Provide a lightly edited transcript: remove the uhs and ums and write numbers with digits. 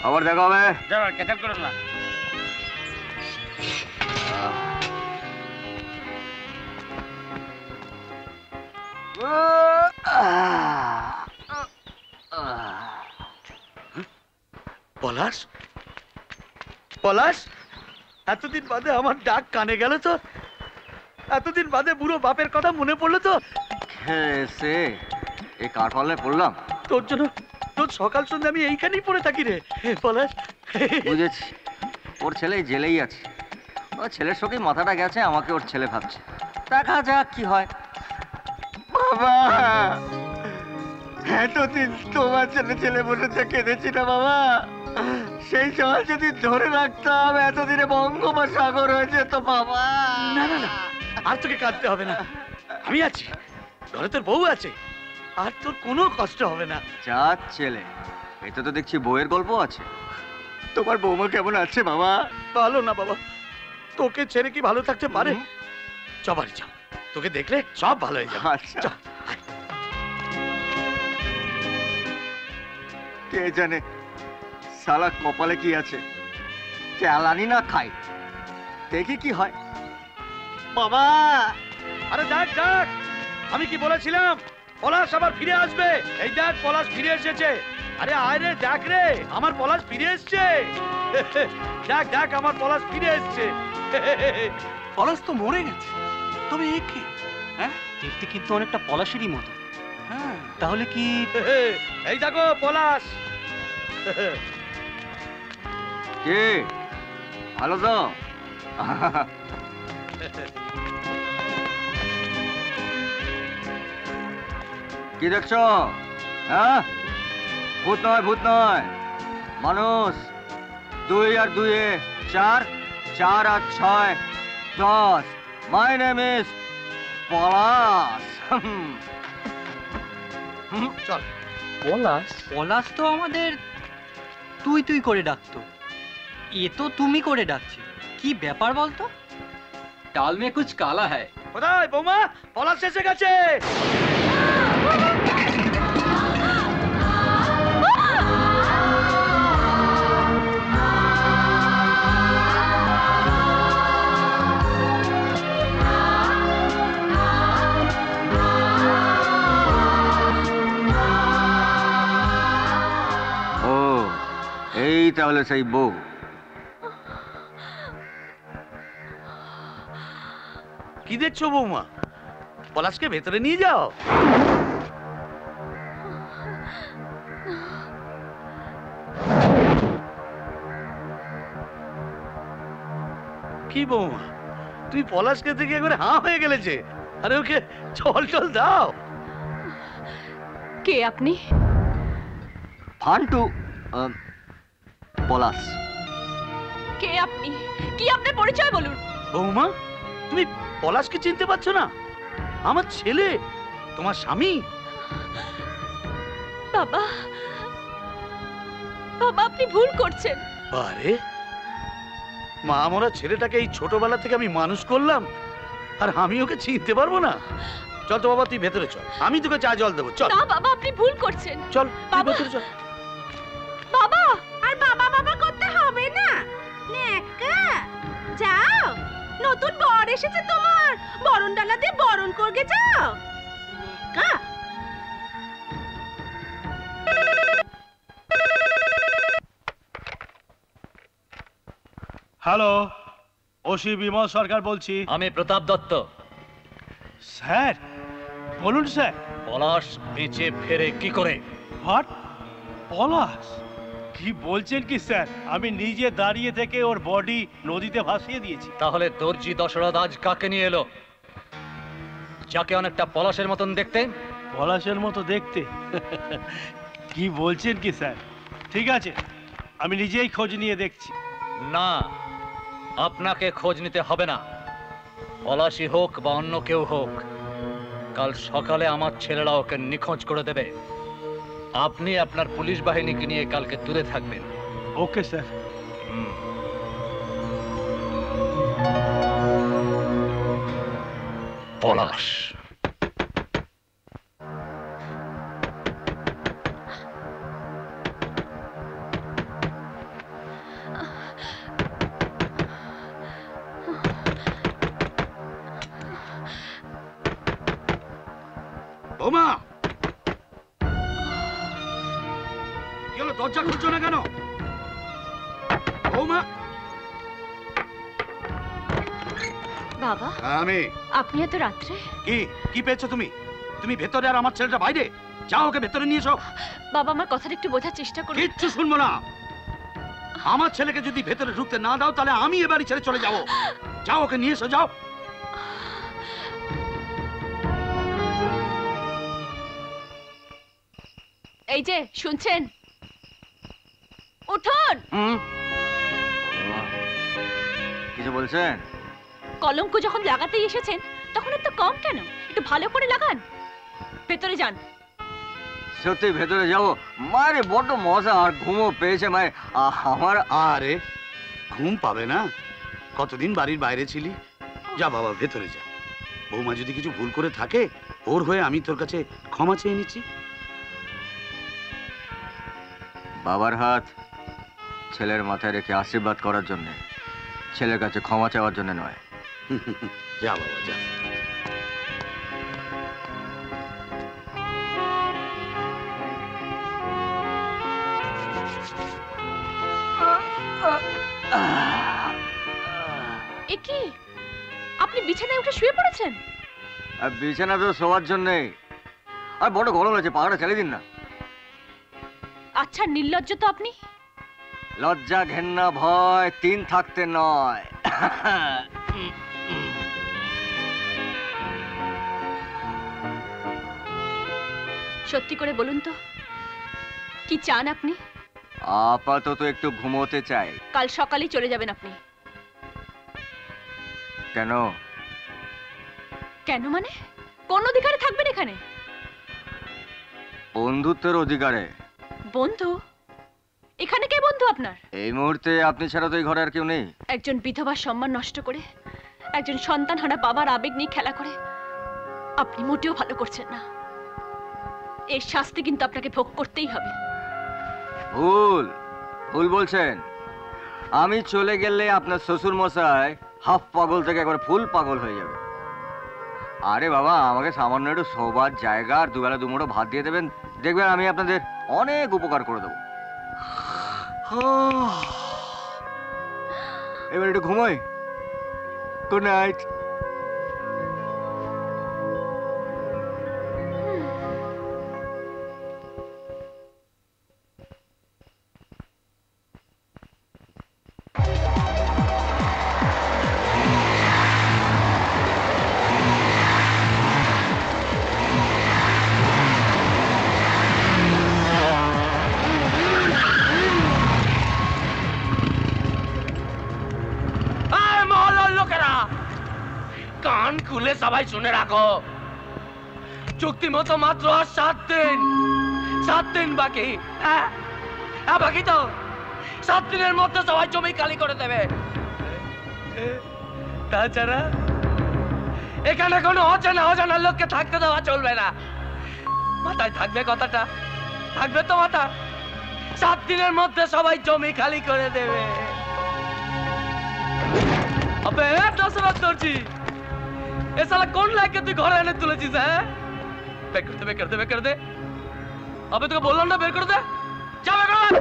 আবার দেখা হবে। ক্যান্সেল করুন না। পলাশ, পলাশ, এতদিন বাদে আমার ডাক কানে গেল তো? এতদিন বাদে বুড়ো বাপের কথা মনে পড়লো তো? সে এই কার পাল্লায় পড়লাম? তোর জন্য তোর সকাল সন্ধ্যা আমি এইখানেই পড়ে থাকি রে পলাশ। বুঝেছি, ওর ছেলে জেলেই আছে। ওর ছেলের সঙ্গেই মাথাটা গেছে, আমাকে ওর ছেলে ভাবছে। দেখা যাক কি হয়। বাবা, এতদিন তোমার ছেলে ছেলে বসে কেঁদেছি না বাবা। সেই সময় যদি ধরে রাখতাম এতদিনে বঙ্গোপসাগর হয়ে যেত বাবা। না না না, আর তোকে কাঁদতে হবে না, আমি আছি, ঘরে তোর বউ আছে, আর তোর কোনো কষ্ট হবে না। যা ছেলে, এতে তো দেখছি বউয়ের গল্প আছে। তোমার বৌমা কেমন আছে বাবা? ভালো না বাবা, তোকে ছেড়ে কি ভালো থাকতে পারে? চ বাড়ি চ, তোকে দেখলে সব ভালো হয়ে যাবে। আচ্ছা, কে জানে শালা কপালে কি আছে, চালানি না খাই, দেখি কি হয়। বাবা, আরে দেখ দেখ, আমি কি বলেছিলাম পলাশ আবার ফিরে আসবে। এই দেখ পলাশ ফিরে এসেছে। আরে আয় রে, দেখ রে, আমার পলাশ ফিরে এসছে। দেখ দেখ, আমার পলাশ ফিরে এসছে। পলাশ তো মরে গেছে, তবে এ কে? হ্যাঁ, দেখতে কিন্তু অনেকটা পলাশেরই মতো। হ্যাঁ, তাহলে কি? এই দেখো পলাশ। কে ভালো তো? কি দেখছো? হ্যাঁ, ভূত নয়, ভূত নয়, মানুষ। 2 আর 2 4, 4 আর 6 10। মাই নেম ইজ পলাশ। চল। পলাশ? পলাশ তো আমাদের তুই তুই করে ডাকতো, এ তো তুমি করে ডাকছে। কি ব্যাপার বলতো? ডাল মে কুছ কালা হ্যায়। কোথায় বৌমা? পলাশ এসে গেছে। ও, এই তাহলে সেই বউ। কি দেখছো বৌমা? পলাশকে ভেতরে নিয়ে যাও। কি বৌমা, তুই পলাশকে দেখে একবারে হাঁ হয়ে গেলে যে। আরে ওকে জল টল দাও। কে আপনি? ফান্টু, পলাশ। কে আপনি? কি আপনার পরিচয় বলুন। বৌমা, তুমি পলাশকে চিনতে পারছো না? আমার ছেলে, তোমার স্বামী। বাবা, বাবা আপনি ভুল করছেন। আরে মা মরা ছেলেটাকে এই ছোটবেলা থেকে আমি মানুষ করলাম, আর আমি ওকে চিনতে পারবো না? চল তো বাবা, তুই ভেতরে চল, আমি তোকে চা জল দেবো। চল। না বাবা, আপনি ভুল করছেন। চল বাবা। ভেতরে চল। বাবা, আর বাবা বাবা করতে হবে না। নেকা যাও, নতুন বর এসেছে তোমার, বরণ ডালাতে বরণ করবে যাও। নেকা। হ্যালো, ওসি বিমল সরকার বলছি। আমি প্রতাপ দত্ত। স্যার বলুন স্যার। পলাশ বেঁচে ফেরে কি করে? হোয়াট? পলাশ? কি বলছেন কি স্যার? আমি নিজে দাঁড়িয়ে থেকে ওর বডি নদীতে ভাসিয়ে দিয়েছি। তাহলে দর্জি দশরথ আজ কাকে নিয়ে এলো, যাকে অনেকটা পলাশের মতন দেখতে? পলাশের মতো দেখতে? কি বলছেন কি স্যার? ঠিক আছে, আমি নিজেই খোঁজ নিয়ে দেখছি। না, আপনাকে খোঁজ নিতে হবে না। পলাশই হোক বা অন্য কেউ হোক, কাল সকালে আমার ছেলেরা ওকে নিখোঁজ করে দেবে। আপনি আপনার পুলিশ বাহিনীকে নিয়ে কালকে দূরে থাকবেন। Okay sir. পলাশ। কি হলো, দরজা খুলছো না কেন? বৌমা। বাবা, আমি। আপনি এত রাত্রে? কি কি পেয়েছো তুমি? তুমি ভেতরে আর আমার ছেলেটা বাইরে। যাও, ওকে ভেতরে নিয়ে এসো। বাবা, আমার কথাটা একটু বোঝার চেষ্টা করুন। কিচ্ছু শুনবো না। আমার ছেলেকে যদি ভেতরে ঢুকতে না দাও তাহলে আমি এ বাড়ি ছেড়ে চলে যাবো। যাও, ওকে নিয়ে এসো, যাও। এই যে শুনছেন, উঠুন। কিছু বলছেন? কলঙ্ক যখন লাগাতেই এসেছেন তখন এত কম কেন? একটু ভালো করে লাগান। ভেতরে যান। সত্যি ভেতরে যাবো? মায়ের বড্ড মজা আর ঘুমও পেয়েছে মায়ের। আমার আরে ঘুম পাবে না? কতদিন বাড়ির বাইরে ছিলি? যা বাবা, ভেতরে যা। বৌমা যদি কিছু ভুল করে থাকে, ওর হয়ে আমি তোর কাছে ক্ষমা চেয়ে নিচ্ছি। বাবার হাত ছেলের মাথায় রেখে আশীর্বাদ করার জন্য, ছেলের কাছে ক্ষমা চাওয়ার জন্য নয়। যা বাবা, যা। এ কি, আপনি বিছানায় উঠে শুয়ে পড়েছেন? আর বিছানা তো শোয়ার জন্যে। আর বড় গরম লাগছে, পাখাটা চালিয়ে দিন না। আচ্ছা, নির্লজ্জ তো আপনি। লজ্জা, ঘেন্না, ভয় তিন থাকতে নয়। সত্যি করে বলুন তো, কি চান আপনি? আপাতত একটু ঘুমোতে চাই। কাল সকালেই চলে যাবেন আপনি। কেন? কেন মানে? কোন অধিকারে থাকবেন এখানে? বন্ধুত্বের অধিকারে। বন্ধু? এখানে কে বন্ধু আপনার? এই মুহূর্তে আপনি ছাড়া তো এই ঘরে আর কেউ নেই। একজন বিধবার সম্মান নষ্ট করে, একজন সন্তানহারা বাবার আবেগ নিয়ে খেলা করে আপনি মোটেও ভালো করছেন না। এর শাস্তি কিন্তু আপনাকে ভোগ করতেই হবে। ভুল ভুল বলছেন। আমি চলে গেলে আপনার শ্বশুর মশাই হাফ পাগল থেকে একবার ফুল পাগল হয়ে যাবে। আরে বাবা, আমাকে সামান্য একটু শোবার জায়গা আর দুবেলা দুমুঠো ভাত দিয়ে দেবেন, দেখবেন আমি আপনাদের অনেক উপকার করে দেবো। এবার একটু ঘুমোই। Good night. কান খুলে সবাই শুনে রাখো, চুক্তি মতো মাত্র আর 7 দিন। 7 দিন বাকি। হ্যাঁ, বাকি তো 7 দিনের মধ্যে সবাই জমি খালি করে দেবে। তাছাড়া এখানে কোনো অজানা লোককে থাকতে দেওয়া চলবে না। মাথায় থাকবে কথাটা? থাকবে তো মাথা? 7 দিনের মধ্যে সবাই জমি খালি করে দেবে। अबे दशरथ दर्जी, ये साला कौन लाके तू घर आने तुलेছিস? হ্যাঁ, বের कर दे। अबे তোকে বললাম না বের করে দে। যা বের করে দে।